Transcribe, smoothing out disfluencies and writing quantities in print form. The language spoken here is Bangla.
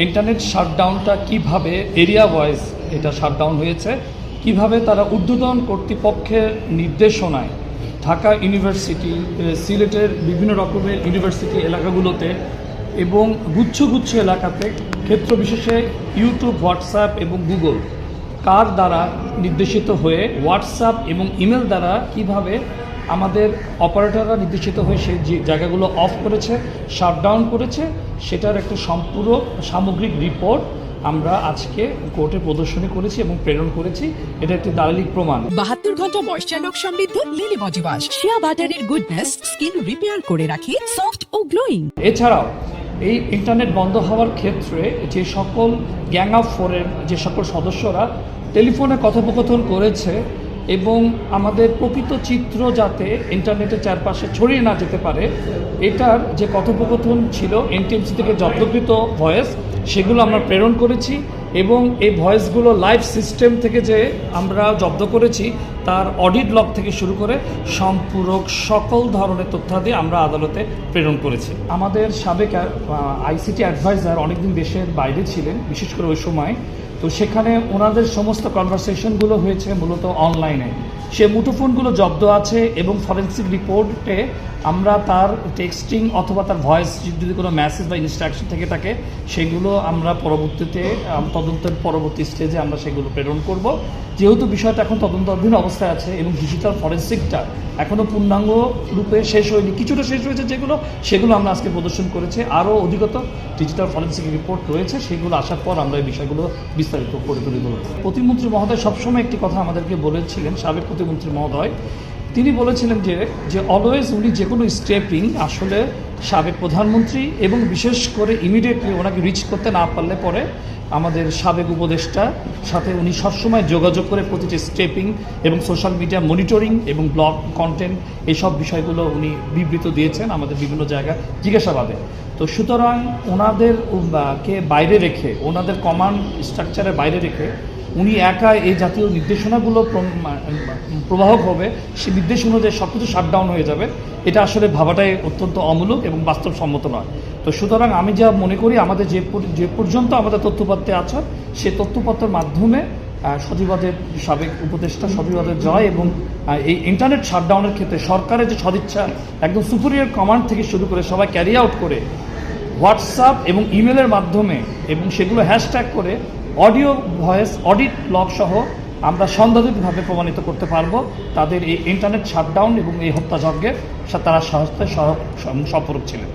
ইন্টারনেট শাটডাউনটা কিভাবে এরিয়া ওয়াইজ এটা শাটডাউন হয়েছে, কিভাবে তারা ঊর্ধ্বতন কর্তৃপক্ষের নির্দেশনায় ঢাকা ইউনিভার্সিটি, সিলেটের বিভিন্ন রকমের ইউনিভার্সিটি এলাকাগুলোতে এবং গুচ্ছ গুচ্ছ এলাকাতে ক্ষেত্র বিশেষে ইউটিউব, হোয়াটসঅ্যাপ এবং গুগল কার দ্বারা নির্দেশিত হয়ে হোয়াটসঅ্যাপ এবং ইমেল দ্বারা কিভাবে আমাদের অপারেটররা নির্দেশিত হয়ে সেই যে জায়গাগুলো অফ করেছে, শাটডাউন করেছে, সেটার একটা সম্পূর্ণ সামগ্রিক রিপোর্ট আমরা আজকে কোর্টে প্রদর্শনী করেছি এবং প্রেরণ করেছি। এটা একটি দালিলিক প্রমাণ। 72 ঘন্টা ময়েশ্চার লক সমৃদ্ধ লিলি বডি ওয়াশ, শিয়া বাটারের গুডনেস স্কিন রিপেয়ার করে রাখে সফট ও গ্লোয়িং। এছাড়াও এই ইন্টারনেট বন্ধ হওয়ার ক্ষেত্রে যে সকল গ্যাং অফ ফোরের যে সকল সদস্যরা টেলিফোনে কথোপকথন করেছে এবং আমাদের প্রকৃত চিত্র যাতে ইন্টারনেটের চারপাশে ছড়িয়ে না যেতে পারে, এটার যে কথোপকথন ছিল এনটিএমসি থেকে জব্দকৃত ভয়েস, সেগুলো আমরা প্রেরণ করেছি এবং এই ভয়েসগুলো লাইভ সিস্টেম থেকে যে আমরা জব্দ করেছি তার অডিট লগ থেকে শুরু করে সম্পূরক সকল ধরনের তথ্যাদি আমরা আদালতে প্রেরণ করেছি। আমাদের সাবেক আইসিটি অ্যাডভাইজার অনেকদিন দেশের বাইরে ছিলেন, বিশেষ করে ওই সময়, তো সেখানে ওনাদের সমস্ত কনভারসেশনগুলো হয়েছে মূলত অনলাইনে। সে মুঠোফোনগুলো জব্দ আছে এবং ফরেন্সিক রিপোর্টে আমরা তার টেক্সটিং অথবা তার ভয়েস যদি কোনো মেসেজ বা ইনস্ট্রাকশন থেকে থাকে সেগুলো আমরা পরবর্তীতে তদন্তের পরবর্তী স্টেজে আমরা সেগুলো প্রেরণ করব। যেহেতু বিষয়টা এখন তদন্তাধীন অবস্থায় আছে এবং ডিজিটাল ফরেন্সিকটা এখনও পূর্ণাঙ্গ রূপে শেষ হয়নি, কিছুটা শেষ হয়েছে যেগুলো, সেগুলো আমরা আজকে প্রদর্শন করেছি। আরও অধিকতর ডিজিটাল ফরেন্সিক রিপোর্ট রয়েছে, সেগুলো আসার পর আমরা এই বিষয়গুলো বিস্তারিত করে তুলে ধরব। প্রতিমন্ত্রী মহোদয় সবসময় একটি কথা আমাদেরকে বলেছিলেন, সাবেক প্রতিমন্ত্রী মহোদয়, তিনি বলেছিলেন যে অলওয়েজ উনি যে কোনো স্টেপিং আসলে সাবেক প্রধানমন্ত্রী এবং বিশেষ করে ইমিডিয়েটলি ওনাকে রিচ করতে না পারলে পরে আমাদের সাবেক উপদেষ্টার সাথে উনি সবসময় যোগাযোগ করে প্রতিটি স্টেপিং এবং সোশ্যাল মিডিয়া মনিটরিং এবং ব্লগ কন্টেন্ট এইসব বিষয়গুলো উনি বিবৃত দিয়েছেন আমাদের বিভিন্ন জায়গায় জিজ্ঞাসাবাদে। তো সুতরাং ওনাদের কে বাইরে রেখে, ওনাদের কমান্ড স্ট্রাকচারের বাইরে রেখে উনি একা এই জাতীয় নির্দেশনাগুলো প্রবাহক হবে, সে নির্দেশ অনুযায়ী সব কিছু শাটডাউন হয়ে যাবে, এটা আসলে ভাবাটাই অত্যন্ত অমূলক এবং বাস্তবসম্মত নয়। তো সুতরাং আমি যা মনে করি আমাদের যে পর্যন্ত আমাদের তথ্যপত্রে আছে সে তথ্যপত্রের মাধ্যমে সচিবালয়ের সাবেক উপদেষ্টা সচিবালয়ের জয় এবং এই ইন্টারনেট শাটডাউনের ক্ষেত্রে সরকারের যে সদিচ্ছা একদম সুপিরিয়র কমান্ড থেকে শুরু করে সবাই ক্যারি আউট করে হোয়াটসঅ্যাপ এবং ইমেলের মাধ্যমে এবং সেগুলো হ্যাশট্যাগ করে অডিও ভয়েস অডিট লগ সহ আমরা সন্দেহাতীতভাবে প্রমাণিত করতে পারবো তাদের এই ইন্টারনেট শাটডাউন এবং এই হত্যাযজ্ঞের তারা সাহায্যে সম্পর্ক ছিলেন।